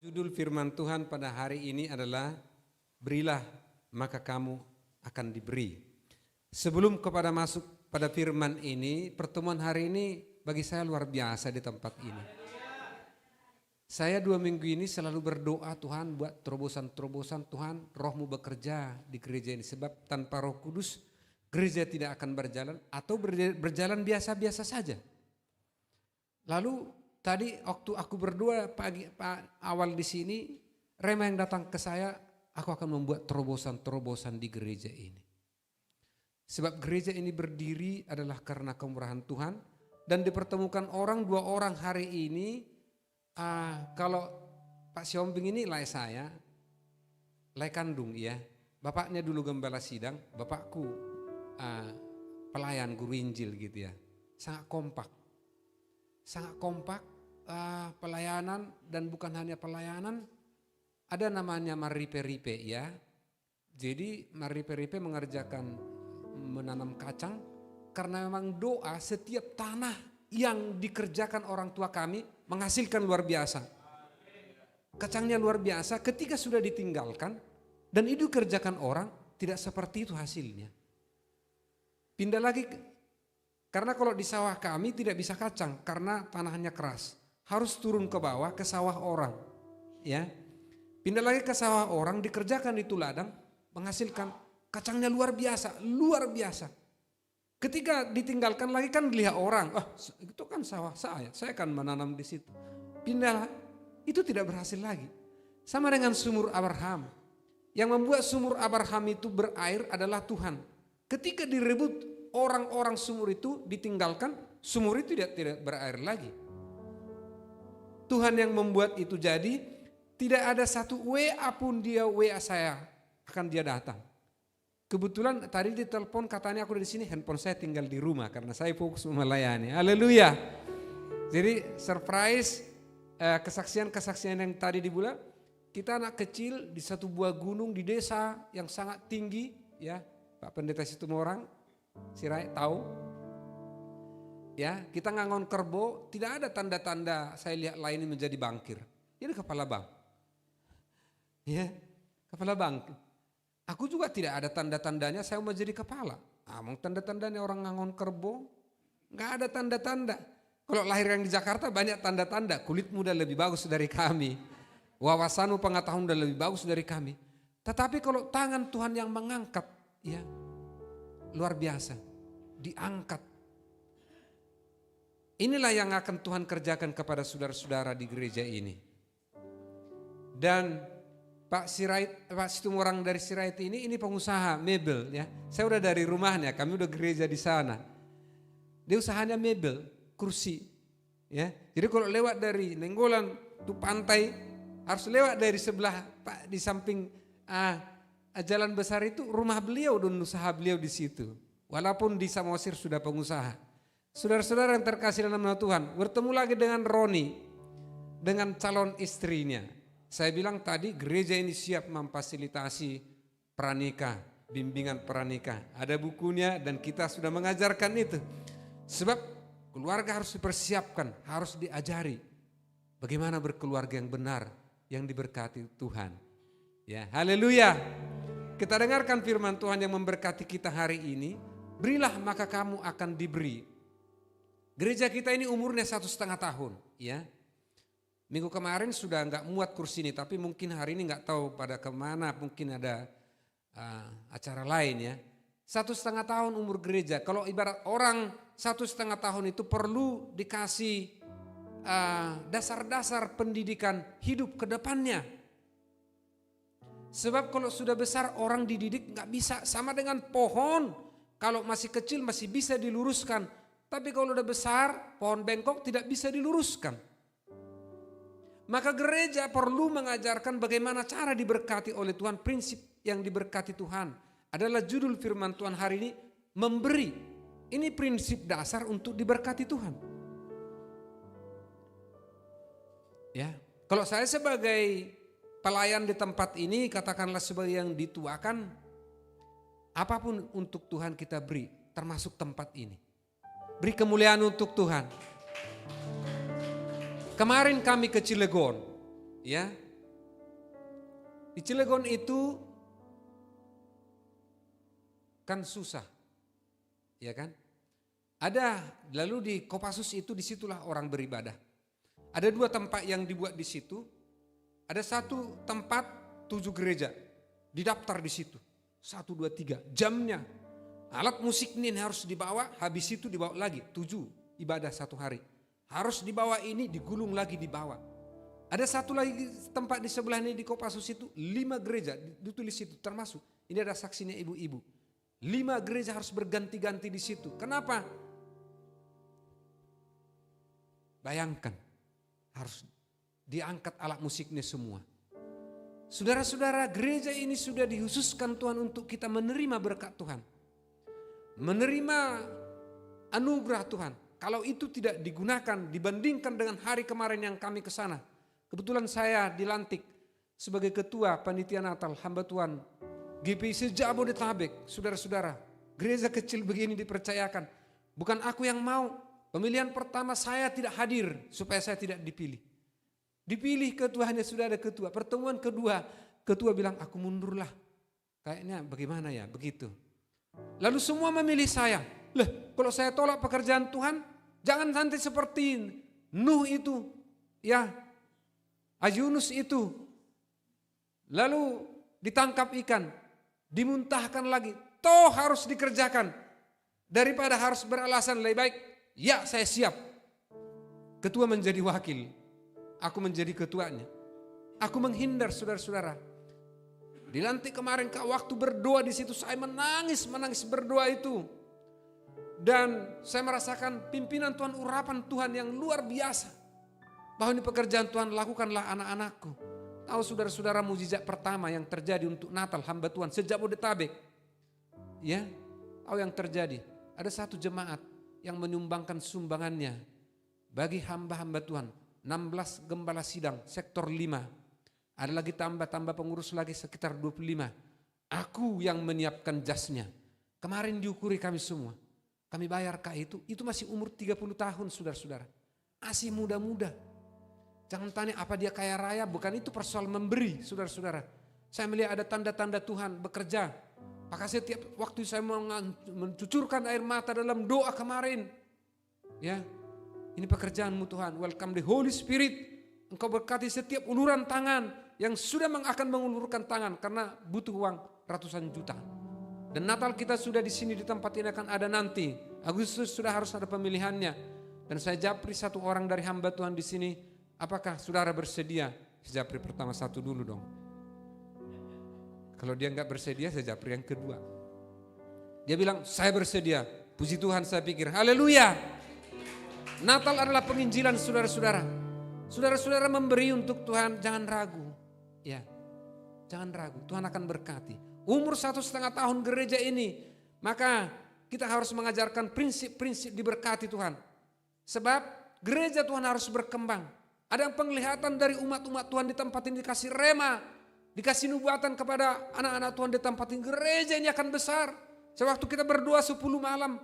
Judul firman Tuhan pada hari ini adalah berilah maka kamu akan diberi. Sebelum kepada masuk pada firman ini, pertemuan hari ini bagi saya luar biasa di tempat ini. Saya 2 minggu ini selalu berdoa, Tuhan buat terobosan-terobosan, Tuhan rohmu bekerja di gereja ini. Sebab tanpa Roh Kudus gereja tidak akan berjalan atau berjalan biasa-biasa saja. Lalu tadi waktu aku berdoa awal di sini, Rema yang datang ke saya, aku akan membuat terobosan-terobosan di gereja ini. Sebab gereja ini berdiri adalah karena kemurahan Tuhan dan dipertemukan orang 2 orang hari ini. Kalau Pak Siombing ini lai saya, lai kandung ya. Bapaknya dulu gembala sidang, bapakku pelayan guru Injil gitu ya. Sangat kompak pelayanan, dan bukan hanya pelayanan, ada namanya maripe-ripe ya. Jadi maripe-ripe menanam kacang karena memang doa setiap tanah yang dikerjakan orang tua kami menghasilkan luar biasa. Kacangnya luar biasa ketika sudah ditinggalkan dan itu kerjakan orang tidak seperti itu hasilnya. Pindah lagi karena kalau di sawah kami tidak bisa kacang karena tanahnya keras. Harus turun ke bawah ke sawah orang. Ya. Pindah lagi ke sawah orang, dikerjakan itu ladang, menghasilkan kacangnya luar biasa, luar biasa. Ketika ditinggalkan lagi kan dilihat orang, itu kan sawah saya akan menanam di situ. Pindahlah, itu tidak berhasil lagi. Sama dengan sumur Abraham. Yang membuat sumur Abraham itu berair adalah Tuhan. Ketika direbut orang-orang sumur itu ditinggalkan, sumur itu tidak berair lagi. Tuhan yang membuat itu jadi, tidak ada satu WA pun dia WA saya, akan dia datang. Kebetulan tadi ditelepon katanya aku di sini, handphone saya tinggal di rumah karena saya fokus melayani. Haleluya. Jadi surprise kesaksian-kesaksian yang tadi dibuat, kita anak kecil di satu buah gunung di desa yang sangat tinggi ya. Pak Pendeta Situmorang, Sirai tahu. Ya, kita ngangon kerbau, tidak ada tanda-tanda saya lihat lain menjadi bangkir. Ini kepala bang. Ya, kepala bang. Aku juga tidak ada tanda-tandanya saya mau jadi kepala. Mau tanda-tandanya orang ngangon kerbau? Enggak ada tanda-tanda. Kalau lahir yang di Jakarta banyak tanda-tanda. Kulitmu udah lebih bagus dari kami. Wawasanmu pengetahuan udah lebih bagus dari kami. Tetapi kalau tangan Tuhan yang mengangkat, ya luar biasa. Diangkat. Inilah yang akan Tuhan kerjakan kepada saudara-saudara di gereja ini. Dan Pak Situmorang dari Sirait ini pengusaha mebel ya. Saya udah dari rumahnya, kami udah gereja di sana. Dia usahanya mebel, kursi. Ya. Jadi kalau lewat dari Nenggolan tuh pantai, harus lewat dari sebelah Pak di samping jalan besar itu rumah beliau dan usaha beliau di situ. Walaupun di Samosir sudah pengusaha. Saudara-saudara yang terkasih dalam nama Tuhan, bertemu lagi dengan Roni, dengan calon istrinya. Saya bilang tadi gereja ini siap memfasilitasi pranikah, bimbingan pranikah. Ada bukunya dan kita sudah mengajarkan itu. Sebab keluarga harus dipersiapkan, harus diajari bagaimana berkeluarga yang benar, yang diberkati Tuhan. Ya, haleluya. Kita dengarkan firman Tuhan yang memberkati kita hari ini. Berilah maka kamu akan diberi. Gereja kita ini umurnya 1,5 tahun, ya. Minggu kemarin sudah enggak muat kursi ini, tapi mungkin hari ini enggak tahu pada kemana, mungkin ada acara lain ya. 1,5 tahun umur gereja. Kalau ibarat orang 1,5 tahun itu perlu dikasih dasar-dasar pendidikan hidup ke depannya. Sebab kalau sudah besar orang dididik enggak bisa, sama dengan pohon. Kalau masih kecil masih bisa diluruskan. Tapi kalau udah besar, pohon bengkok tidak bisa diluruskan. Maka gereja perlu mengajarkan bagaimana cara diberkati oleh Tuhan. Prinsip yang diberkati Tuhan adalah judul firman Tuhan hari ini, memberi. Ini prinsip dasar untuk diberkati Tuhan. Ya, kalau saya sebagai pelayan di tempat ini, katakanlah sebagai yang dituakan, apapun untuk Tuhan kita beri, termasuk tempat ini. Beri kemuliaan untuk Tuhan. Kemarin kami ke Cilegon, ya, Di Cilegon itu kan susah, ya kan? Ada, lalu di Kopassus itu disitulah orang beribadah. Ada 2 tempat yang dibuat di situ. Ada 1 tempat 7 gereja, didaftar di situ. 1, 2, 3, jamnya. Alat musik ini harus dibawa, habis itu dibawa lagi. 7 ibadah 1 hari. Harus dibawa ini, digulung lagi dibawa. Ada 1 lagi tempat di sebelah ini di Kopassus itu 5 gereja ditulis itu termasuk. Ini ada saksinya ibu-ibu. 5 gereja harus berganti-ganti di situ. Kenapa? Bayangkan harus diangkat alat musiknya semua. Saudara-saudara, gereja ini sudah dikhususkan Tuhan untuk kita menerima berkat Tuhan. Menerima anugerah Tuhan. Kalau itu tidak digunakan dibandingkan dengan hari kemarin yang kami ke sana. Kebetulan saya dilantik sebagai ketua panitia Natal hamba Tuhan GPI Jabodetabek. Saudara-saudara, gereja kecil begini dipercayakan. Bukan aku yang mau. Pemilihan pertama saya tidak hadir supaya saya tidak dipilih. Dipilih ketuanya, sudah ada ketua. Pertemuan kedua, ketua bilang aku mundurlah. Kayaknya bagaimana ya, begitu. Lalu semua memilih saya. Lah, kalau saya tolak pekerjaan Tuhan, jangan nanti seperti Nuh itu, ya, Yunus itu. Lalu ditangkap ikan, dimuntahkan lagi. Toh harus dikerjakan. Daripada harus beralasan lebih baik, ya saya siap. Ketua menjadi wakil, aku menjadi ketuanya. Aku menghindar saudara-saudara. Dilantik kemarin waktu berdoa di situ saya menangis berdoa itu. Dan saya merasakan pimpinan Tuhan, urapan Tuhan yang luar biasa. Bahwa ini pekerjaan Tuhan, lakukanlah anak-anakku. Tahu saudara-saudara, mujizat pertama yang terjadi untuk Natal hamba Tuhan sejak Bodetabek. Ya, tahu yang terjadi. Ada 1 jemaat yang menyumbangkan sumbangannya bagi hamba-hamba Tuhan. 16 gembala sidang sektor 5. Ada lagi tambah pengurus lagi sekitar 25. Aku yang menyiapkan jasnya. Kemarin diukuri kami semua. Kami bayar itu masih umur 30 tahun saudara-saudara. Masih muda-muda. Jangan tanya apa dia kaya raya, bukan itu persoal memberi saudara-saudara. Saya melihat ada tanda-tanda Tuhan bekerja. Maka setiap waktu saya mencucurkan air mata dalam doa kemarin. Ya, ini pekerjaanmu Tuhan. Welcome the Holy Spirit. Engkau berkati setiap uluran tangan yang sudah akan mengulurkan tangan karena butuh uang ratusan juta. Dan Natal kita sudah di sini di tempat ini akan ada nanti. Agustus sudah harus ada pemilihannya. Dan saya japri 1 orang dari hamba Tuhan di sini. Apakah saudara bersedia? Saya japri pertama 1 dulu dong. Kalau dia enggak bersedia, saya japri yang kedua. Dia bilang, saya bersedia. Puji Tuhan, saya pikir, haleluya. Natal adalah penginjilan saudara-saudara. Saudara-saudara memberi untuk Tuhan, jangan ragu. Ya, jangan ragu, Tuhan akan berkati. Umur 1,5 tahun gereja ini, maka kita harus mengajarkan prinsip-prinsip diberkati Tuhan. Sebab gereja Tuhan harus berkembang. Ada yang penglihatan dari umat-umat Tuhan di tempat ini dikasih rema, dikasih nubuatan kepada anak-anak Tuhan di tempat ini. Gereja ini akan besar. Sewaktu kita berdoa 10 malam.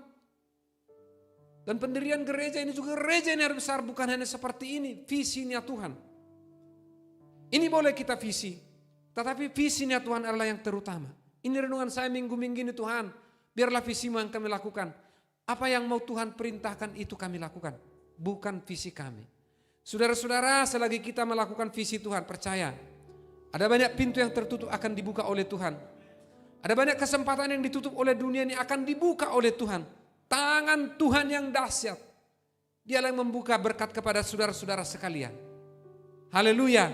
Dan pendirian gereja ini juga gereja ini harus besar. Bukan hanya seperti ini. Visinya Tuhan. Ini boleh kita visi. Tetapi visinya Tuhan adalah yang terutama. Ini renungan saya minggu-minggu ini Tuhan. Biarlah visimu yang kami lakukan. Apa yang mau Tuhan perintahkan itu kami lakukan. Bukan visi kami. Saudara-saudara, selagi kita melakukan visi Tuhan, percaya. Ada banyak pintu yang tertutup akan dibuka oleh Tuhan. Ada banyak kesempatan yang ditutup oleh dunia ini akan dibuka oleh Tuhan. Tangan Tuhan yang dahsyat. Dialah yang membuka berkat kepada saudara-saudara sekalian. Haleluya.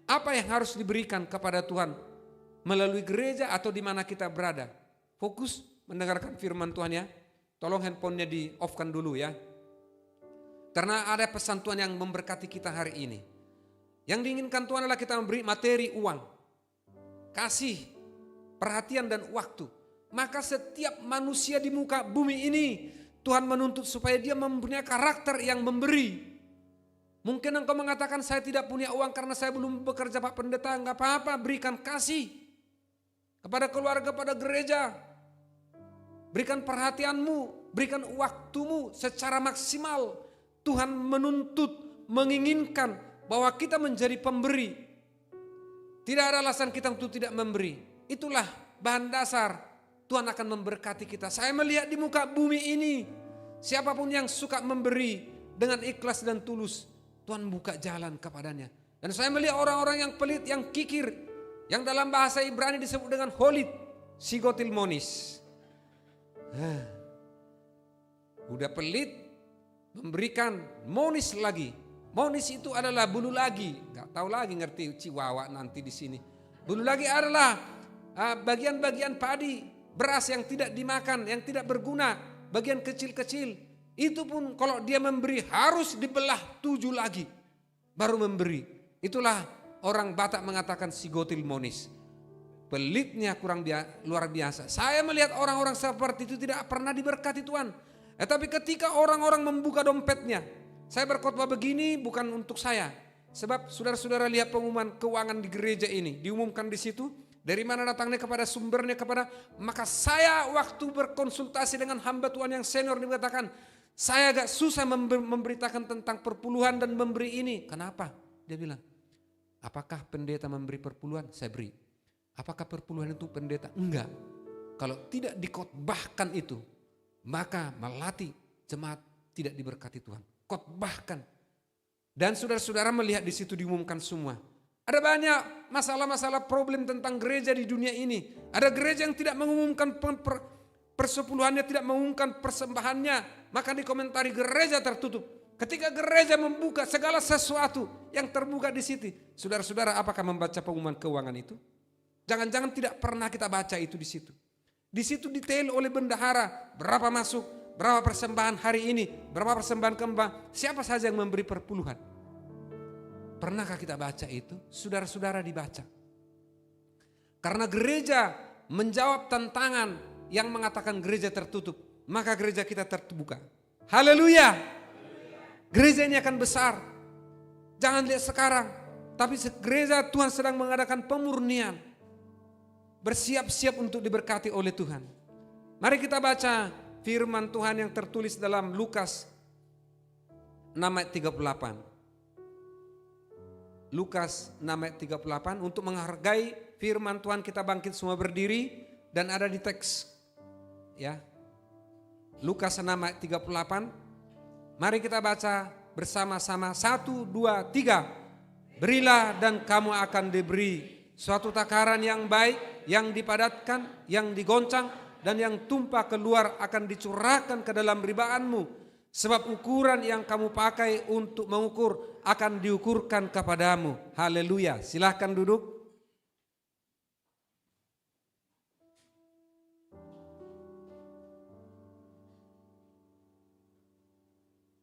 Apa yang harus diberikan kepada Tuhan melalui gereja atau di mana kita berada? Fokus mendengarkan firman Tuhan ya. Tolong handphonenya di off-kan dulu ya. Karena ada pesan Tuhan yang memberkati kita hari ini. Yang diinginkan Tuhan adalah kita memberi materi, uang, kasih, perhatian dan waktu. Maka setiap manusia di muka bumi ini Tuhan menuntut supaya dia mempunyai karakter yang memberi. Mungkin engkau mengatakan saya tidak punya uang karena saya belum bekerja Pak Pendeta. Enggak apa-apa, berikan kasih kepada keluarga, pada gereja. Berikan perhatianmu, berikan waktumu secara maksimal. Tuhan menuntut, menginginkan bahwa kita menjadi pemberi. Tidak ada alasan kita untuk tidak memberi. Itulah bahan dasar Tuhan akan memberkati kita. Saya melihat di muka bumi ini, siapapun yang suka memberi dengan ikhlas dan tulus, Tuhan buka jalan kepadanya. Dan saya melihat orang-orang yang pelit, yang kikir, yang dalam bahasa Ibrani disebut dengan holit, sigotilmonis. Udah pelit, memberikan monis lagi. Monis itu adalah bulu lagi. Gak tahu lagi ngerti Ciwawa nanti di sini. Bulu lagi adalah bagian-bagian padi, beras yang tidak dimakan, yang tidak berguna, bagian kecil-kecil. Itu pun kalau dia memberi harus dibelah 7 lagi, baru memberi. Itulah orang Batak mengatakan sigotilmonis. Pelitnya luar biasa. Saya melihat orang-orang seperti itu tidak pernah diberkati Tuhan. Tapi ketika orang-orang membuka dompetnya, saya berkhotbah begini bukan untuk saya. Sebab saudara-saudara lihat pengumuman keuangan di gereja ini, diumumkan di situ. Dari mana datangnya, kepada sumbernya, kepada. Maka saya waktu berkonsultasi dengan hamba Tuhan yang senior dikatakan, saya agak susah memberitakan tentang perpuluhan dan memberi ini. Kenapa? Dia bilang, apakah pendeta memberi perpuluhan? Saya beri. Apakah perpuluhan itu pendeta? Enggak. Kalau tidak dikhotbahkan itu, maka melatih jemaat tidak diberkati Tuhan. Khotbahkan. Dan saudara-saudara melihat di situ diumumkan semua. Ada banyak masalah-masalah problem tentang gereja di dunia ini. Ada gereja yang tidak mengumumkan persepuluhannya, tidak mengumumkan persembahannya. Maka dikomentari gereja tertutup. Ketika gereja membuka segala sesuatu yang terbuka di situ. Saudara-saudara, apakah membaca pengumuman keuangan itu? Jangan-jangan tidak pernah kita baca itu di situ. Di situ detail oleh bendahara berapa masuk, berapa persembahan hari ini, berapa persembahan kembang, siapa saja yang memberi perpuluhan. Pernahkah kita baca itu? Saudara-saudara dibaca. Karena gereja menjawab tantangan yang mengatakan gereja tertutup, maka gereja kita terbuka. Haleluya. Gereja ini akan besar. Jangan lihat sekarang, tapi gereja Tuhan sedang mengadakan pemurnian. Bersiap-siap untuk diberkati oleh Tuhan. Mari kita baca firman Tuhan yang tertulis dalam Lukas 6 ayat 38. Lukas 6 ayat 38. Untuk menghargai firman Tuhan kita bangkit semua berdiri. Dan ada di teks. Ya. Lukas 6 ayat 38. Mari kita baca bersama-sama. 1, 2, 3. Berilah dan kamu akan diberi. Suatu takaran yang baik, yang dipadatkan, yang digoncang, dan yang tumpah keluar akan dicurahkan ke dalam ribaanmu. Sebab ukuran yang kamu pakai untuk mengukur akan diukurkan kepadamu. Haleluya. Silahkan duduk.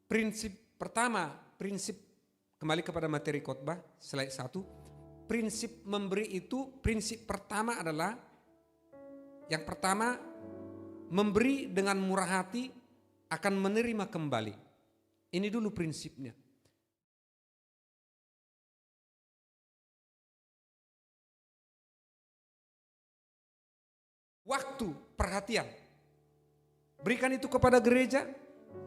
Prinsip pertama, kembali kepada materi khotbah, slide 1. Prinsip memberi itu, prinsip pertama adalah, yang pertama, memberi dengan murah hati akan menerima kembali. Ini dulu prinsipnya. Waktu, perhatian. Berikan itu kepada gereja,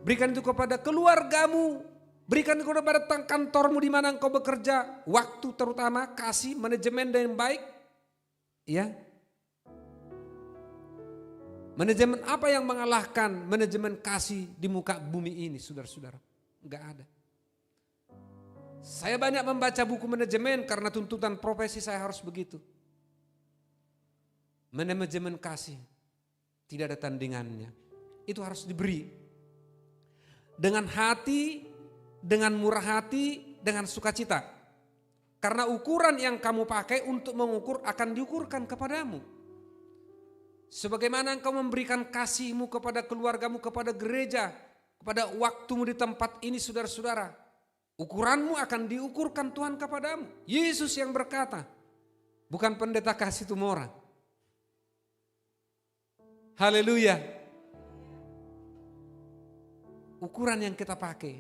berikan itu kepada keluargamu, berikan itu kepada kantormu di mana engkau bekerja. Waktu terutama, kasih manajemen yang baik. Ya. Manajemen apa yang mengalahkan manajemen kasih di muka bumi ini, saudara-saudara? Enggak ada. Saya banyak membaca buku manajemen karena tuntutan profesi saya harus begitu. Manajemen kasih tidak ada tandingannya. Itu harus diberi dengan hati, dengan murah hati, dengan sukacita. Karena ukuran yang kamu pakai untuk mengukur akan diukurkan kepadamu. Sebagaimana engkau memberikan kasihmu kepada keluargamu, kepada gereja, kepada waktumu di tempat ini, saudara-saudara, ukuranmu akan diukurkan Tuhan kepadamu. Yesus yang berkata, bukan pendeta kasih tumora. Haleluya. Ukuran yang kita pakai.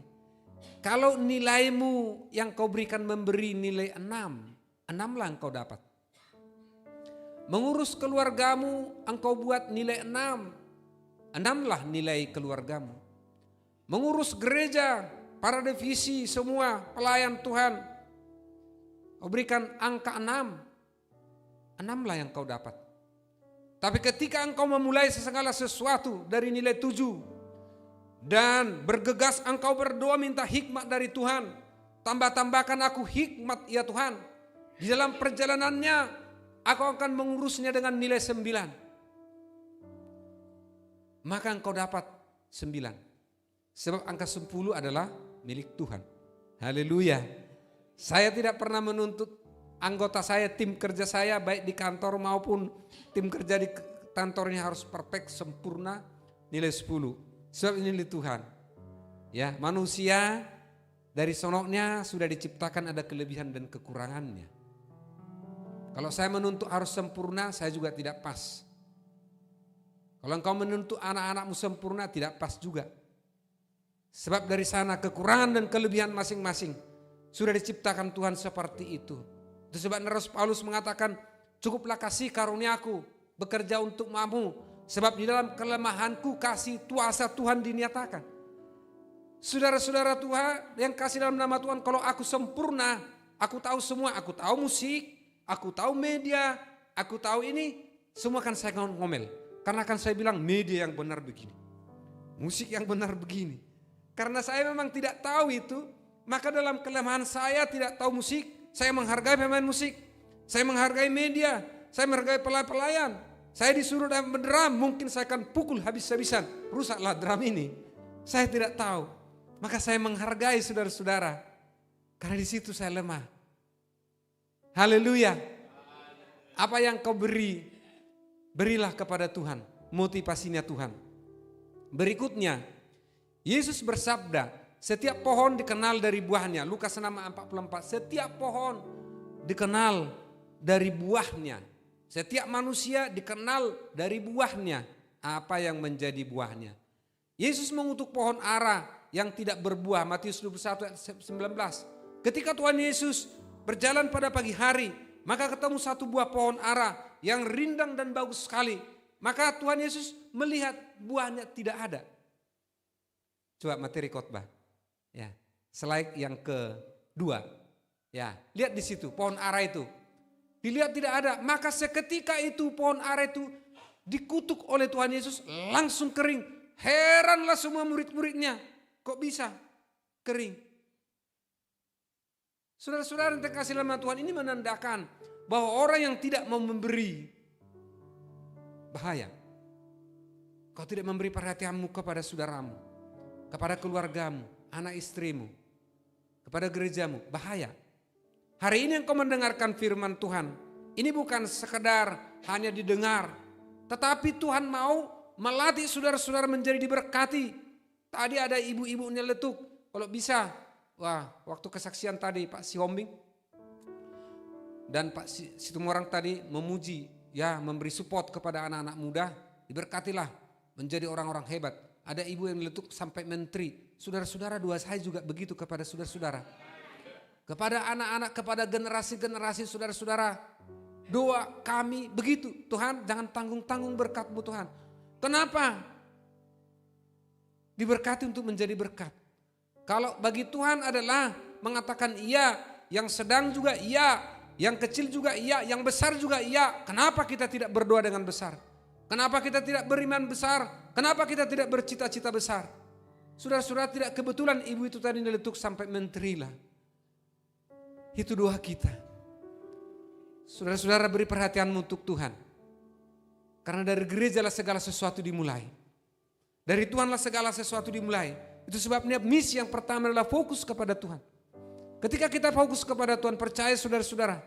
Kalau nilaimu yang kau berikan memberi nilai 6 lah engkau dapat. Mengurus keluargamu engkau buat nilai 6 lah nilai keluargamu. Mengurus gereja, para divisi, semua pelayan Tuhan, kau berikan angka 6, 6 lah yang kau dapat. Tapi ketika engkau memulai segala sesuatu dari nilai 7 dan bergegas engkau berdoa minta hikmat dari Tuhan, tambahkan aku hikmat ya Tuhan. Di dalam perjalanannya aku akan mengurusnya dengan nilai 9. Maka engkau dapat 9. Sebab angka 10 adalah milik Tuhan. Haleluya. Saya tidak pernah menuntut anggota saya, tim kerja saya baik di kantor maupun tim kerja di kantornya harus perfect, sempurna, nilai 10. Sebab ini nilai Tuhan. Ya, manusia dari sonoknya sudah diciptakan ada kelebihan dan kekurangannya. Kalau saya menuntut harus sempurna, saya juga tidak pas. Kalau engkau menuntut anak-anakmu sempurna, tidak pas juga. Sebab dari sana kekurangan dan kelebihan masing-masing sudah diciptakan Tuhan seperti itu. Itu sebab Rasul Paulus mengatakan, cukuplah kasih karuniaku bekerja untuk mamu, sebab di dalam kelemahanku kasih kuasa Tuhan dinyatakan. Saudara-saudara Tuhan yang kasih dalam nama Tuhan, kalau aku sempurna, aku tahu semua, aku tahu musik, aku tahu media, aku tahu ini, semua kan saya ngomel. Karena akan saya bilang media yang benar begini, musik yang benar begini. Karena saya memang tidak tahu itu, maka dalam kelemahan saya tidak tahu musik, saya menghargai pemain musik, saya menghargai media, saya menghargai pelayan. Saya disuruh dalam drum, mungkin saya akan pukul habis-habisan, rusaklah drum ini. Saya tidak tahu, maka saya menghargai saudara-saudara, karena di situ saya lemah. Haleluya. Apa yang kau beri, berilah kepada Tuhan, motivasinya Tuhan. Berikutnya, Yesus bersabda, setiap pohon dikenal dari buahnya. Lukas 6:44. Setiap pohon dikenal dari buahnya. Setiap manusia dikenal dari buahnya. Apa yang menjadi buahnya? Yesus mengutuk pohon ara yang tidak berbuah. Matius 21:19. Ketika Tuhan Yesus berjalan pada pagi hari, maka ketemu satu buah pohon ara yang rindang dan bagus sekali. Maka Tuhan Yesus melihat buahnya tidak ada. Coba materi khotbah. Ya, slide yang kedua. Ya, lihat di situ pohon ara itu. Dilihat tidak ada, maka seketika itu pohon ara itu dikutuk oleh Tuhan Yesus, langsung kering. Heranlah semua murid-muridnya, kok bisa kering? Saudara-saudara yang terkasih dalam Tuhan, ini menandakan bahwa orang yang tidak mau memberi bahaya. Kau tidak memberi perhatianmu kepada saudaramu, kepada keluargamu, anak istrimu, kepada gerejamu, bahaya. Hari ini engkau mendengarkan firman Tuhan, ini bukan sekedar hanya didengar, tetapi Tuhan mau melatih saudara-saudara menjadi diberkati. Tadi ada ibu-ibu nyeletuk, kalau bisa, wah waktu kesaksian tadi Pak Sihombing dan Pak Situmorang tadi memuji, ya memberi support kepada anak-anak muda, diberkatilah menjadi orang-orang hebat. Ada ibu yang nyeletuk sampai menteri. Saudara-saudara, doa saya juga begitu kepada saudara-saudara. Kepada anak-anak, kepada generasi-generasi saudara-saudara. Doa kami begitu. Tuhan jangan tanggung-tanggung berkat-Mu Tuhan. Kenapa? Diberkati untuk menjadi berkat. Kalau bagi Tuhan adalah mengatakan iya, yang sedang juga iya, yang kecil juga iya, yang besar juga iya. Kenapa kita tidak berdoa dengan besar? Kenapa kita tidak beriman besar? Kenapa kita tidak bercita-cita besar? Saudara-saudara, tidak kebetulan ibu itu tadi nyeletuk sampai menteri lah. Itu doa kita. Saudara-saudara, beri perhatian untuk Tuhan. Karena dari gereja lah segala sesuatu dimulai. Dari Tuhanlah segala sesuatu dimulai. Itu sebabnya misi yang pertama adalah fokus kepada Tuhan. Ketika kita fokus kepada Tuhan, percaya saudara-saudara,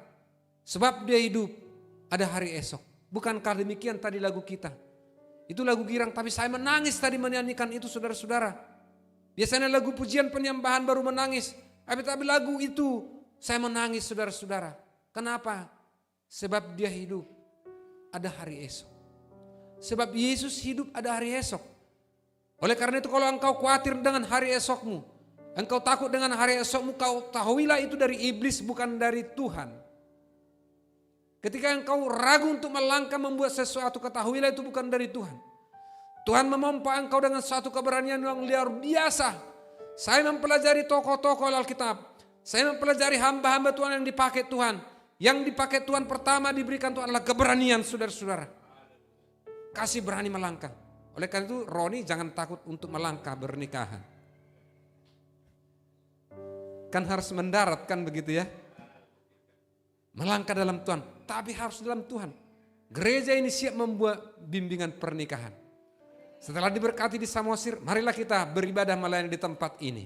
sebab Dia hidup, ada hari esok. Bukankah demikian tadi lagu kita? Itu lagu girang, tapi saya menangis tadi menyanyikan itu saudara-saudara. Biasanya lagu pujian penyembahan baru menangis. Tapi lagu itu saya menangis saudara-saudara. Kenapa? Sebab Dia hidup, ada hari esok. Sebab Yesus hidup, ada hari esok. Oleh karena itu kalau engkau khawatir dengan hari esokmu, engkau takut dengan hari esokmu, kau tahuilah itu dari iblis, bukan dari Tuhan. Ketika engkau ragu untuk melangkah membuat sesuatu, ketahuilah itu bukan dari Tuhan. Tuhan memompa engkau dengan suatu keberanian yang luar biasa. Saya mempelajari tokoh-tokoh Alkitab. Saya mempelajari hamba-hamba Tuhan yang dipakai Tuhan. Yang dipakai Tuhan pertama diberikan Tuhan adalah keberanian, saudara-saudara. Kasih berani melangkah. Oleh karena itu Roni jangan takut untuk melangkah bernikahan. Kan harus mendarat kan begitu ya. Melangkah dalam Tuhan, tapi harus dalam Tuhan. Gereja ini siap membuat bimbingan pernikahan. Setelah diberkati di Samosir, marilah kita beribadah melayani di tempat ini.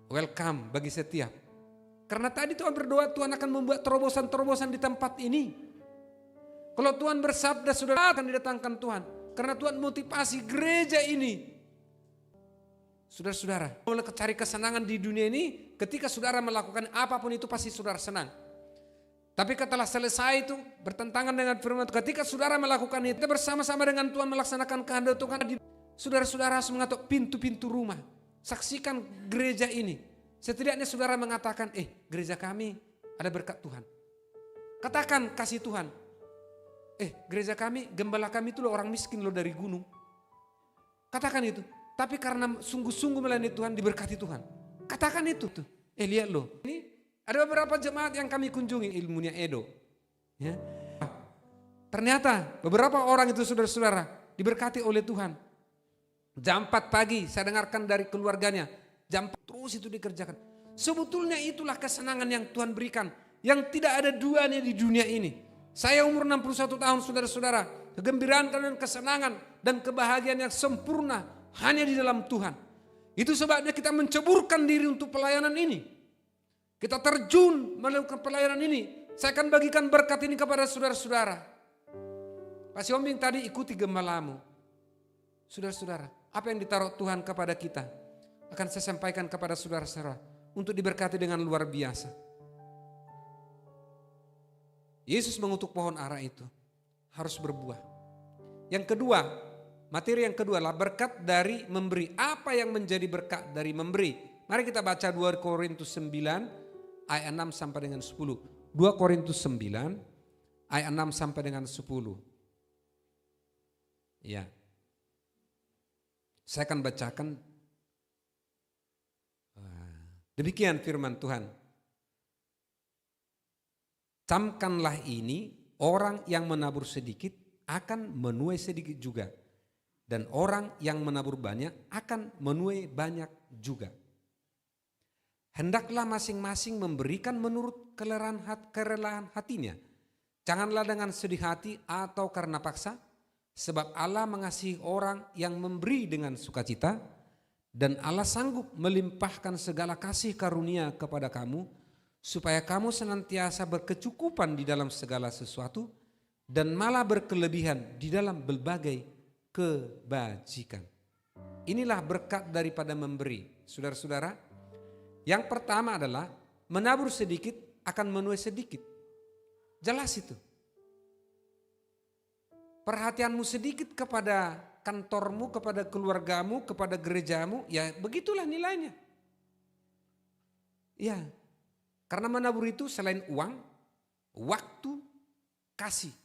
Welcome bagi setiap. Karena tadi Tuhan berdoa, Tuhan akan membuat terobosan-terobosan di tempat ini. Kalau Tuhan bersabda, sudah akan didatangkan Tuhan. Karena Tuhan motivasi gereja ini. Saudara-saudara, kalau cari kesenangan di dunia ini, ketika saudara melakukan apapun itu pasti saudara senang. Tapi setelah selesai itu bertentangan dengan firman Tuhan. Ketika saudara melakukan itu bersama-sama dengan Tuhan melaksanakan kehendak Tuhan. Saudara-saudara harus mengatuk pintu-pintu rumah. Saksikan gereja ini. Setidaknya saudara mengatakan, gereja kami ada berkat Tuhan. Katakan kasih Tuhan. Gereja kami, gembala kami itu loh orang miskin loh dari gunung. Katakan itu. Tapi karena sungguh-sungguh melayani Tuhan diberkati Tuhan. Katakan itu tuh. Lihat loh. Ini ada beberapa jemaat yang kami kunjungi ilmunya Edo. Ya. Ternyata beberapa orang itu saudara-saudara diberkati oleh Tuhan. Jam 4 pagi saya dengarkan dari keluarganya. Jam 4 terus itu dikerjakan. Sebetulnya itulah kesenangan yang Tuhan berikan. Yang tidak ada duanya di dunia ini. Saya umur 61 tahun saudara-saudara. Kegembiraan dan kesenangan dan kebahagiaan yang sempurna hanya di dalam Tuhan. Itu sebabnya kita menceburkan diri untuk pelayanan ini. Kita terjun melakukan pelayanan ini. Saya akan bagikan berkat ini kepada saudara-saudara. Pak Siombing tadi ikuti gembalamu. Saudara-saudara, apa yang ditaruh Tuhan kepada kita akan saya sampaikan kepada saudara-saudara untuk diberkati dengan luar biasa. Yesus mengutuk pohon ara itu harus berbuah. Yang kedua, materi yang kedua adalah berkat dari memberi. Apa yang menjadi berkat dari memberi? Mari kita baca 2 Korintus 9 ayat 6 sampai dengan 10. 2 Korintus 9 ayat 6 sampai dengan 10. Ya. Saya akan bacakan. Demikian firman Tuhan. Camkanlah ini, orang yang menabur sedikit akan menuai sedikit juga. Dan orang yang menabur banyak akan menuai banyak juga. Hendaklah masing-masing memberikan menurut kerelaan hatinya. Janganlah dengan sedih hati atau karena paksa. Sebab Allah mengasihi orang yang memberi dengan sukacita. Dan Allah sanggup melimpahkan segala kasih karunia kepada kamu. Supaya kamu senantiasa berkecukupan di dalam segala sesuatu. Dan malah berkelebihan di dalam berbagai kebajikan. Inilah berkat daripada memberi. Saudara-saudara, yang pertama adalah menabur sedikit akan menuai sedikit. Jelas itu. Perhatianmu sedikit kepada kantormu, kepada keluargamu, kepada gerejamu, ya begitulah nilainya. Ya, karena menabur itu selain uang, waktu, kasih,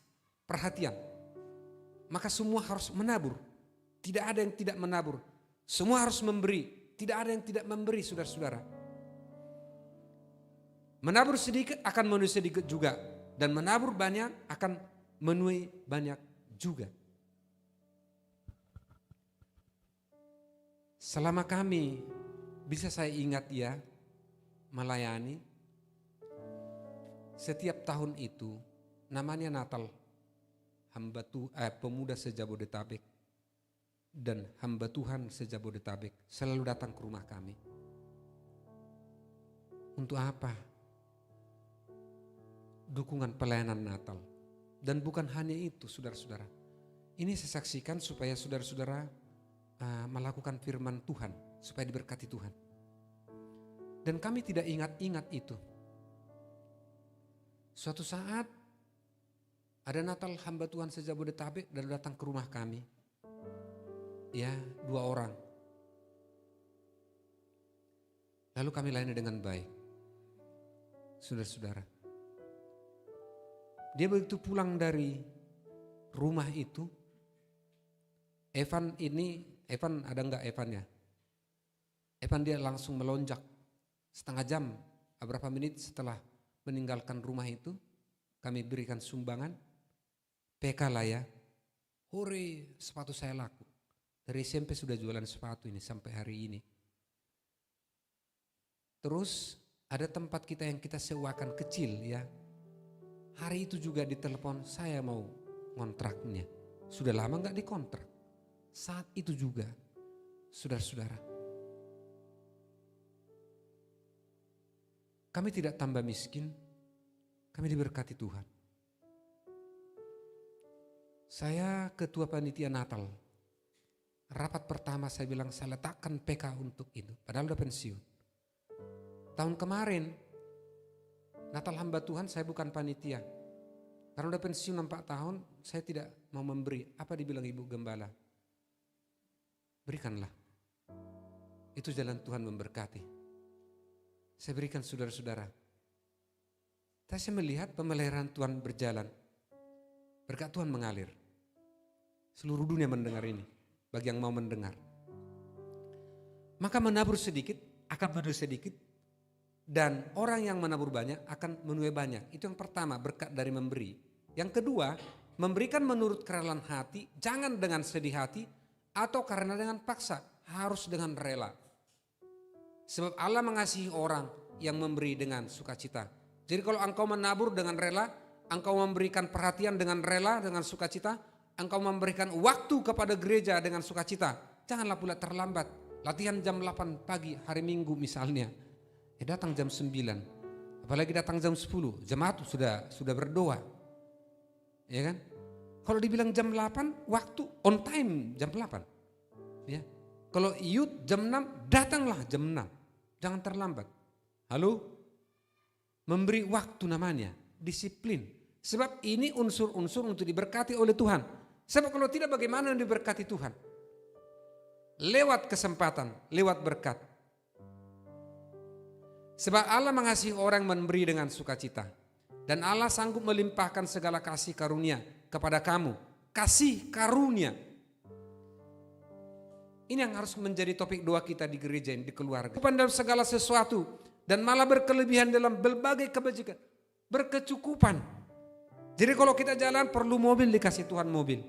perhatian. Maka semua harus menabur. Tidak ada yang tidak menabur. Semua harus memberi. Tidak ada yang tidak memberi, saudara-saudara. Menabur sedikit akan menuai sedikit juga. Dan menabur banyak akan menuai banyak juga. Selama kami, bisa saya ingat ya, melayani, setiap tahun itu namanya Natal, pemuda se-Jabodetabek dan hamba Tuhan se-Jabodetabek selalu datang ke rumah kami. Untuk apa? Dukungan pelayanan Natal. Dan bukan hanya itu, saudara-saudara. Ini saya saksikan supaya saudara-saudara melakukan firman Tuhan, supaya diberkati Tuhan. Dan kami tidak ingat-ingat itu. Suatu saat ada Natal hamba Tuhan se-Jabodetabek dan datang ke rumah kami. Ya, 2 orang. Lalu kami layani dengan baik. Saudara-saudara. Dia begitu pulang dari rumah itu. Evan ada enggak Evan ya? Evan dia langsung melonjak. Setengah jam, beberapa menit setelah meninggalkan rumah itu, kami berikan sumbangan, PK lah ya. Hore, sepatu saya laku. Dari SMP sudah jualan sepatu ini sampai hari ini. Terus ada tempat kita yang kita sewakan kecil ya. Hari itu juga ditelepon, saya mau ngontraknya. Sudah lama nggak dikontrak. Saat itu juga, saudara-saudara, kami tidak tambah miskin, kami diberkati Tuhan. Saya ketua panitia Natal. Rapat pertama saya bilang saya letakkan PK untuk itu, padahal udah pensiun. Tahun kemarin, Natal hamba Tuhan saya bukan panitia. Karena udah pensiun 4 tahun, saya tidak mau memberi. Apa dibilang Ibu Gembala? Berikanlah. Itu jalan Tuhan memberkati. Saya berikan saudara-saudara. Saya melihat pemeliharaan Tuhan berjalan. Berkat Tuhan mengalir. Seluruh dunia mendengar ini. Bagi yang mau mendengar. Maka menabur sedikit, akan menuai sedikit. Dan orang yang menabur banyak akan menuai banyak. Itu yang pertama, berkat dari memberi. Yang kedua, memberikan menurut kerelaan hati, jangan dengan sedih hati, atau karena dengan paksa, harus dengan rela. Sebab Allah mengasihi orang yang memberi dengan sukacita. Jadi kalau engkau menabur dengan rela, engkau memberikan perhatian dengan rela, dengan sukacita, engkau memberikan waktu kepada gereja dengan sukacita, janganlah pula terlambat. Latihan jam 8 pagi hari Minggu misalnya, datang jam 9, apalagi datang jam 10, jemaat sudah berdoa, ya kan? Kalau dibilang jam 8, waktu on time jam 8. Ya. Kalau youth jam 6, datanglah jam 6. Jangan terlambat. Halo? Memberi waktu namanya, disiplin. Sebab ini unsur-unsur untuk diberkati oleh Tuhan. Sebab kalau tidak bagaimana diberkati Tuhan? Lewat kesempatan, lewat berkat. Sebab Allah mengasihi orang yang memberi dengan sukacita. Dan Allah sanggup melimpahkan segala kasih karunia kepada kamu. Kasih karunia. Ini yang harus menjadi topik doa kita di gereja, di keluarga. Dalam segala sesuatu. Dan malah berkelebihan dalam berbagai kebajikan. Berkecukupan. Jadi kalau kita jalan perlu mobil, dikasih Tuhan mobil.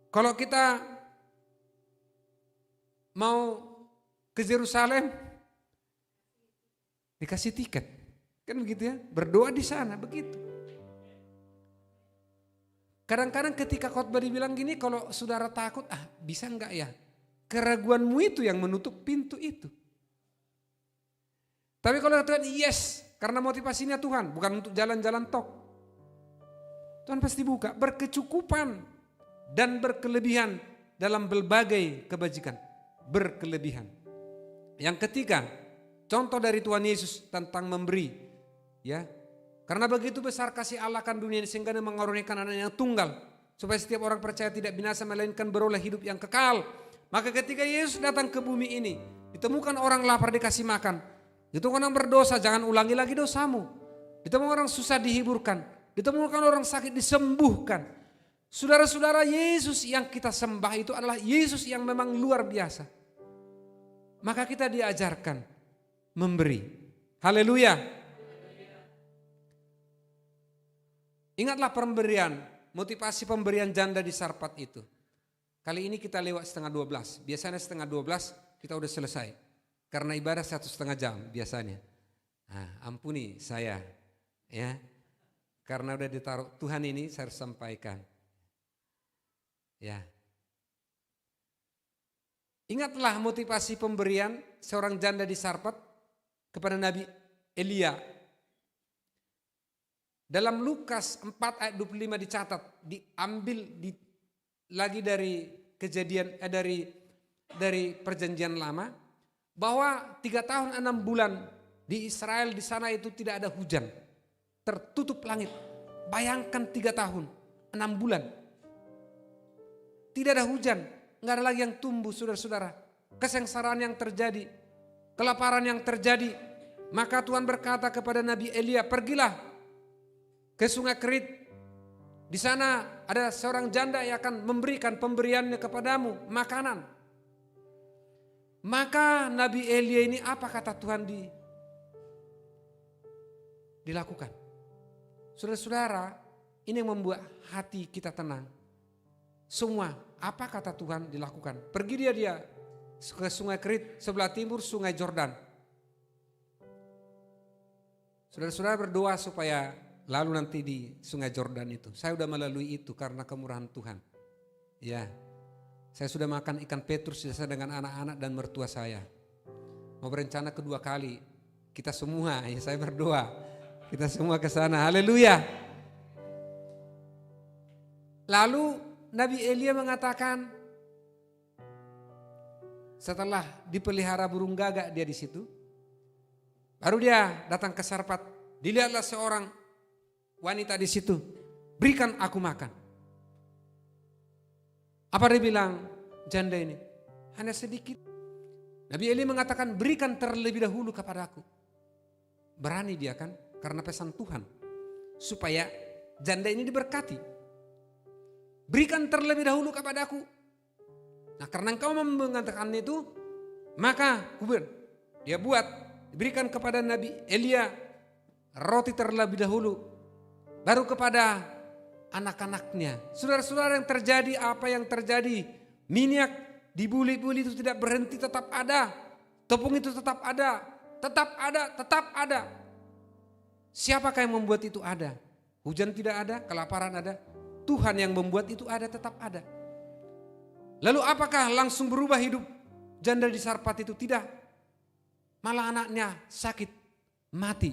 Kalau kita mau ke Yerusalem, dikasih tiket. Kan begitu ya, berdoa di sana, begitu. Kadang-kadang ketika khotbah dibilang gini, kalau saudara takut, bisa enggak ya? Keraguanmu itu yang menutup pintu itu. Tapi kalau Tuhan yes, karena motivasinya Tuhan, bukan untuk jalan-jalan tok. Tuhan pasti buka, berkecukupan dan berkelebihan dalam berbagai kebajikan. Berkelebihan. Yang ketiga, contoh dari Tuhan Yesus tentang memberi. Ya, karena begitu besar kasih Allah akan dunia ini sehingga Dia mengaruniakan anaknya yang tunggal supaya setiap orang percaya tidak binasa melainkan beroleh hidup yang kekal. Maka ketika Yesus datang ke bumi ini, ditemukan orang lapar dikasih makan, ditemukan orang berdosa jangan ulangi lagi dosamu, ditemukan orang susah dihiburkan, ditemukan orang sakit disembuhkan. Saudara-saudara, Yesus yang kita sembah itu adalah Yesus yang memang luar biasa. Maka kita diajarkan memberi. Haleluya. Ingatlah pemberian, motivasi pemberian janda di Sarpat itu. Kali ini kita lewat 11:30. Biasanya 11:30 kita udah selesai. Karena ibadah 1,5 jam biasanya. Ampuni saya ya. Karena udah ditaruh Tuhan ini saya harus sampaikan. Ya. Ingatlah motivasi pemberian seorang janda di Sarpat kepada Nabi Elia. Dalam Lukas 4 ayat 25 dicatat, diambil lagi dari kejadian dari perjanjian lama, bahwa 3 tahun 6 bulan di Israel di sana itu tidak ada hujan, tertutup langit. Bayangkan 3 tahun 6 bulan tidak ada hujan, nggak ada lagi yang tumbuh, saudara-saudara. Kesengsaraan yang terjadi, kelaparan yang terjadi. Maka Tuhan berkata kepada Nabi Elia, pergilah ke Sungai Kerit. Di sana ada seorang janda yang akan memberikan pemberiannya kepadamu, makanan. Maka Nabi Elia ini apa kata Tuhan dilakukan. Saudara-saudara, ini yang membuat hati kita tenang. Semua apa kata Tuhan dilakukan. Pergi dia ke sungai Kerit, sebelah timur sungai Jordan. Saudara-saudara berdoa supaya lalu nanti di sungai Jordan itu. Saya sudah melalui itu karena kemurahan Tuhan. Ya, saya sudah makan ikan petrus dengan anak-anak dan mertua saya. Mau berencana kedua kali. Kita semua, ya saya berdoa. Kita semua ke sana. Haleluya. Lalu Nabi Elia mengatakan, setelah dipelihara burung gagak dia di situ, baru dia datang ke Sarfat. Dilihatlah seorang wanita di situ. Berikan aku makan. Apa dia bilang janda ini? Hanya sedikit. Nabi Elia mengatakan berikan terlebih dahulu kepadaku. Berani dia kan karena pesan Tuhan. Supaya janda ini diberkati. Berikan terlebih dahulu kepadaku. Nah karena engkau mengatakan itu, maka dia buat, diberikan kepada Nabi Elia roti terlebih dahulu. Baru kepada anak-anaknya. Saudara-saudara yang terjadi, apa yang terjadi? Minyak dibuli-buli itu tidak berhenti, tetap ada. Tepung itu tetap ada. Tetap ada, tetap ada. Siapakah yang membuat itu ada? Hujan tidak ada, kelaparan ada. Tuhan yang membuat itu ada, tetap ada. Lalu apakah langsung berubah hidup janda di Sarfat itu? Tidak. Malah anaknya sakit, mati.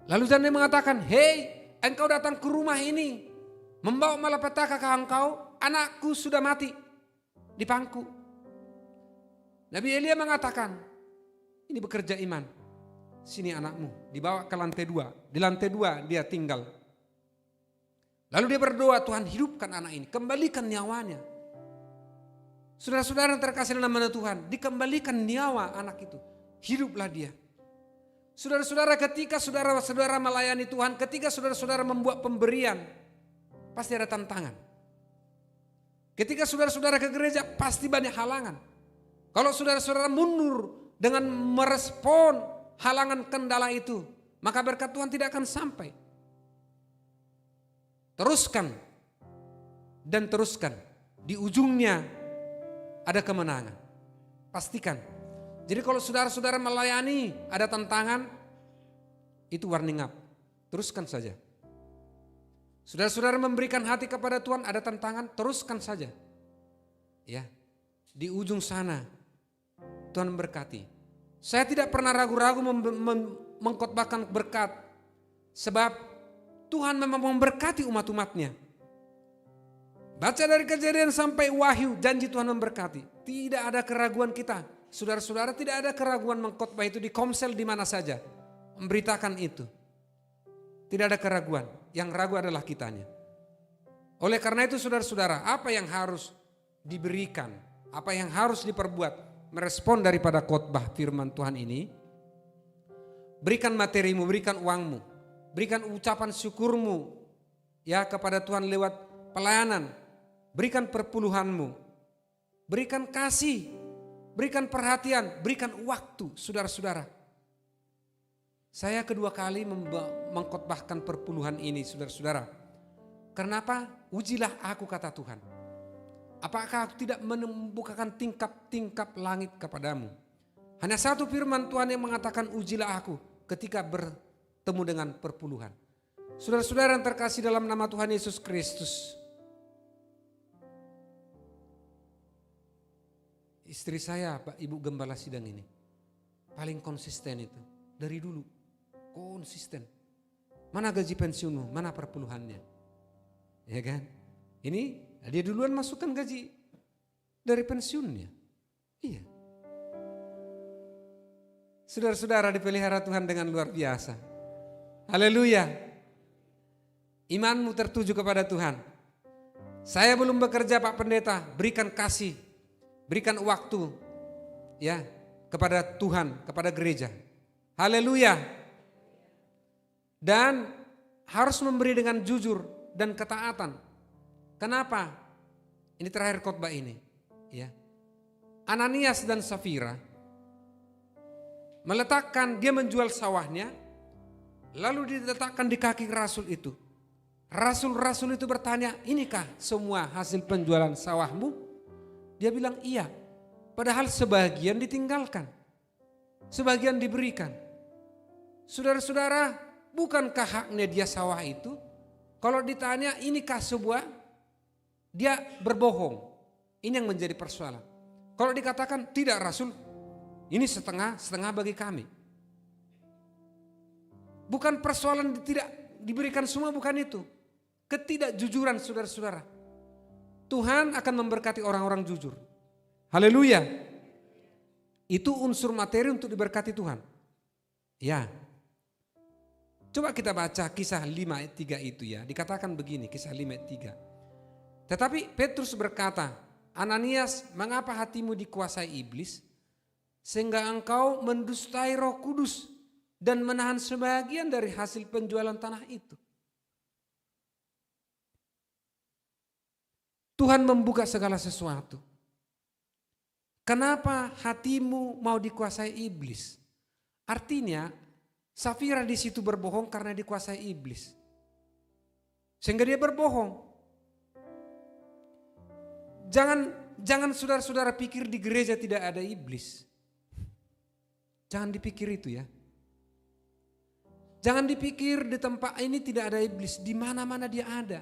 Lalu janda mengatakan, hei engkau datang ke rumah ini, membawa malapetaka ke engkau, anakku sudah mati di pangku. Nabi Elia mengatakan, ini bekerja iman. Sini anakmu, dibawa ke lantai 2. Di lantai 2 dia tinggal. Lalu dia berdoa, Tuhan hidupkan anak ini, kembalikan nyawanya. Saudara-saudara yang terkasih dalam nama Tuhan, dikembalikan nyawa anak itu. Hiduplah dia. Saudara-saudara ketika saudara-saudara melayani Tuhan, ketika saudara-saudara membuat pemberian, pasti ada tantangan. Ketika saudara-saudara ke gereja, pasti banyak halangan. Kalau saudara-saudara mundur dengan merespon halangan kendala itu, maka berkat Tuhan tidak akan sampai. Teruskan dan teruskan. Di ujungnya ada kemenangan. Pastikan. Jadi kalau saudara-saudara melayani ada tantangan, itu warning up. Teruskan saja. Saudara-saudara memberikan hati kepada Tuhan ada tantangan, teruskan saja. Ya. Di ujung sana Tuhan memberkati. Saya tidak pernah ragu-ragu mengkhotbahkan berkat. Sebab Tuhan memang memberkati umat-umatnya. Baca dari Kejadian sampai Wahyu, janji Tuhan memberkati. Tidak ada keraguan kita. Saudara-saudara tidak ada keraguan mengkhotbah itu di komsel di mana saja. Memberitakan itu. Tidak ada keraguan. Yang ragu adalah kitanya. Oleh karena itu saudara-saudara, apa yang harus diberikan, apa yang harus diperbuat, merespon daripada khotbah firman Tuhan ini, berikan materimu, berikan uangmu. Berikan ucapan syukurmu ya kepada Tuhan lewat pelayanan. Berikan perpuluhanmu. Berikan kasih. Berikan perhatian. Berikan waktu saudara-saudara. Saya kedua kali mengkhotbahkan perpuluhan ini saudara-saudara. Kenapa? Ujilah aku kata Tuhan. Apakah aku tidak membukakan tingkap-tingkap langit kepadamu? Hanya satu firman Tuhan yang mengatakan ujilah aku ketika bertemu dengan perpuluhan. Saudara-saudara yang terkasih dalam nama Tuhan Yesus Kristus. Istri saya, Pak Ibu Gembala Sidang ini, paling konsisten itu. Dari dulu, konsisten. Mana gaji pensiunmu, mana perpuluhannya. Ya kan? Ini dia duluan masukkan gaji dari pensiunnya. Iya. Saudara-saudara dipelihara Tuhan dengan luar biasa. Haleluya. Imanmu tertuju kepada Tuhan. Saya belum bekerja Pak Pendeta, berikan kasih, berikan waktu ya kepada Tuhan, kepada gereja. Haleluya. Dan harus memberi dengan jujur dan ketaatan. Kenapa? Ini terakhir khotbah ini, ya. Ananias dan Safira meletakkan, dia menjual sawahnya, Lalu diletakkan di kaki rasul itu. Rasul-rasul itu bertanya, inikah semua hasil penjualan sawahmu? Dia bilang iya. Padahal sebagian ditinggalkan. Sebagian diberikan. Saudara-saudara, bukankah haknya dia sawah itu? Kalau ditanya inikah sebuah, dia berbohong. Ini yang menjadi persoalan. Kalau dikatakan tidak Rasul, ini setengah bagi kami. Bukan persoalan tidak diberikan semua, bukan itu. Ketidakjujuran saudara-saudara. Tuhan akan memberkati orang-orang jujur. Haleluya. Itu unsur materi untuk diberkati Tuhan. Ya. Coba kita baca kisah 5 ayat 3 itu ya. Dikatakan begini, kisah 5 ayat 3. Tetapi Petrus berkata, Ananias, mengapa hatimu dikuasai iblis? Sehingga engkau mendustai Roh Kudus dan menahan sebagian dari hasil penjualan tanah itu. Tuhan membuka segala sesuatu. Kenapa hatimu mau dikuasai iblis? Artinya Safira di situ berbohong karena dikuasai iblis. Sehingga dia berbohong. Jangan saudara-saudara pikir di gereja tidak ada iblis. Jangan dipikir itu ya. Jangan dipikir di tempat ini tidak ada iblis. Di mana-mana dia ada.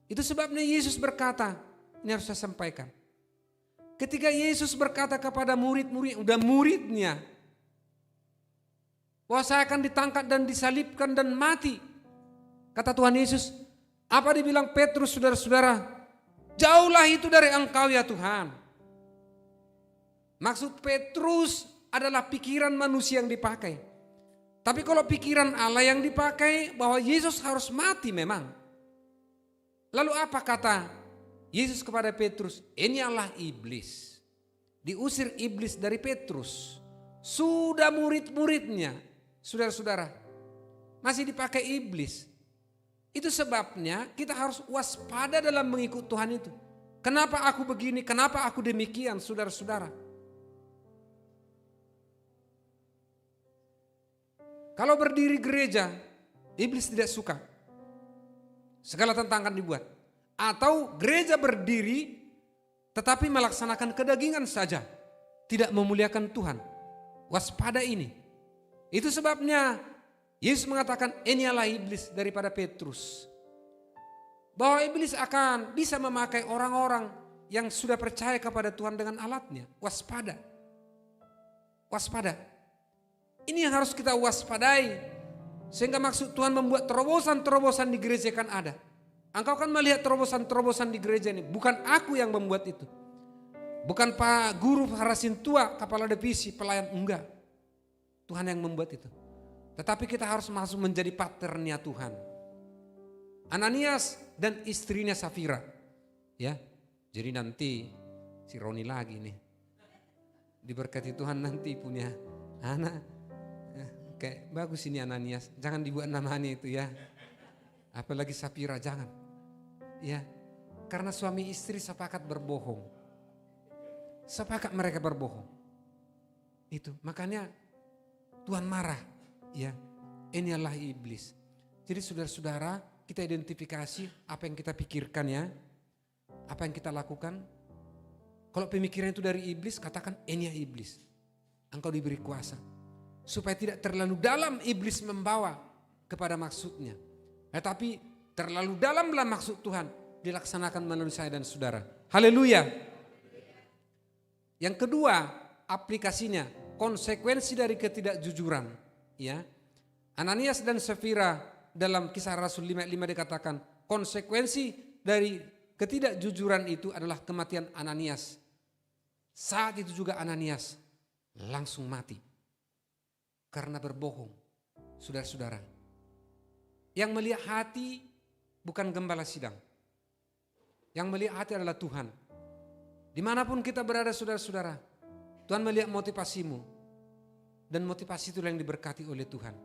Itu sebabnya Yesus berkata, ini harus saya sampaikan. Ketika Yesus berkata kepada murid-murid, udah muridnya, bahwa saya akan ditangkap dan disalibkan dan mati. Kata Tuhan Yesus, apa dibilang Petrus saudara-saudara? Jauhlah itu dari engkau ya Tuhan. Maksud Petrus adalah pikiran manusia yang dipakai. Tapi kalau pikiran Allah yang dipakai, bahwa Yesus harus mati memang. Lalu apa kata Yesus kepada Petrus? Ini adalah iblis. Diusir iblis dari Petrus. Sudah murid-muridnya, saudara-saudara, masih dipakai iblis. Itu sebabnya kita harus waspada dalam mengikut Tuhan itu. Kenapa aku begini, kenapa aku demikian, saudara-saudara. Kalau berdiri gereja, iblis tidak suka. Segala tantangan dibuat. Atau gereja berdiri tetapi melaksanakan kedagingan saja, tidak memuliakan Tuhan. Waspada ini. Itu sebabnya Yesus mengatakan ini adalah iblis daripada Petrus. Bahwa iblis akan bisa memakai orang-orang yang sudah percaya kepada Tuhan dengan alatnya. Waspada. Waspada. Ini yang harus kita waspadai. Sehingga maksud Tuhan membuat terobosan-terobosan di gereja kan ada. Engkau kan melihat terobosan-terobosan di gereja ini. Bukan aku yang membuat itu. Bukan Pak Guru Harasin Tua, Kepala Divisi, pelayan. Enggak. Tuhan yang membuat itu. Tetapi kita harus masuk menjadi partnernya Tuhan. Ananias dan istrinya Safira. Ya, jadi nanti si Roni lagi nih. Diberkati Tuhan nanti punya anak. Kayak bagus ini Ananias. Jangan dibuat namanya itu ya. Apalagi Safira, jangan. Ya, karena suami istri sepakat berbohong. Sepakat mereka berbohong. Itu, makanya Tuhan marah. Ya, ini adalah iblis. Jadi saudara-saudara, kita identifikasi apa yang kita pikirkan ya. Apa yang kita lakukan. Kalau pemikiran itu dari iblis, katakan ini ya iblis. Engkau diberi kuasa. Supaya tidak terlalu dalam iblis membawa kepada maksudnya. Tetapi terlalu dalamlah maksud Tuhan dilaksanakan melalui saya dan saudara. Haleluya. Yang kedua, aplikasinya, konsekuensi dari ketidakjujuran. Ya, Ananias dan Safira dalam kisah Rasul 5:5 dikatakan konsekuensi dari ketidakjujuran itu adalah kematian Ananias. Saat itu juga Ananias langsung mati karena berbohong. Saudara-saudara, yang melihat hati bukan gembala sidang. Yang melihat hati adalah Tuhan. Dimanapun kita berada saudara-saudara, Tuhan melihat motivasimu. Dan motivasi itu yang diberkati oleh Tuhan.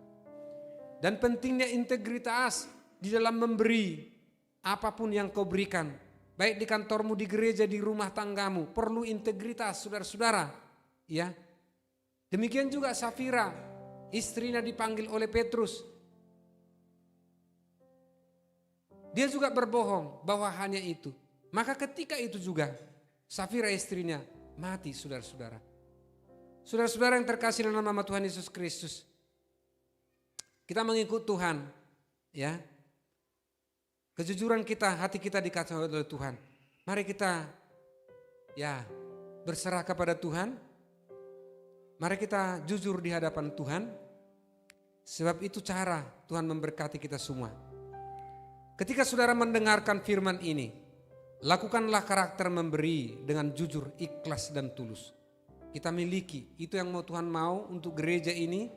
Dan pentingnya integritas di dalam memberi apapun yang kau berikan. Baik di kantormu, di gereja, di rumah tanggamu. Perlu integritas saudara-saudara. Ya. Demikian juga Safira, istrinya dipanggil oleh Petrus. dia juga berbohong bahwa hanya itu. Maka ketika itu juga Safira istrinya mati, saudara-saudara. Saudara-saudara yang terkasih dalam nama Tuhan Yesus Kristus. Kita mengikut Tuhan, ya. Kejujuran kita, hati kita dikasih oleh Tuhan. Mari kita berserah kepada Tuhan. Mari kita jujur di hadapan Tuhan. Sebab itu cara Tuhan memberkati kita semua. Ketika saudara mendengarkan firman ini, lakukanlah karakter memberi dengan jujur, ikhlas dan tulus. Kita miliki, itu yang Tuhan mau untuk gereja ini.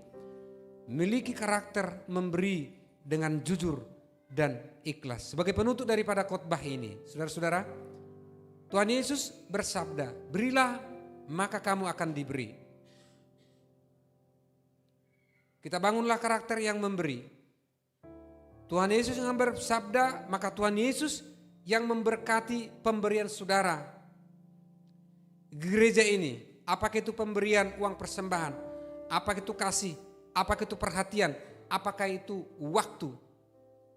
Miliki karakter memberi dengan jujur dan ikhlas. Sebagai penutup daripada khotbah ini, saudara-saudara, Tuhan Yesus bersabda, berilah maka kamu akan diberi. Kita bangunlah karakter yang memberi. Tuhan Yesus yang bersabda, maka Tuhan Yesus yang memberkati pemberian saudara. Gereja ini, apakah itu pemberian uang persembahan, apakah itu kasih, apakah itu perhatian, apakah itu waktu.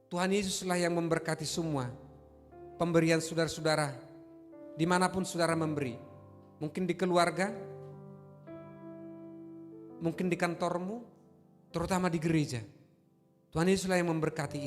Tuhan Yesuslah yang memberkati semua pemberian saudara-saudara dimanapun saudara memberi. Mungkin di keluarga, mungkin di kantormu, terutama di gereja. Tuhan Yesuslah yang memberkati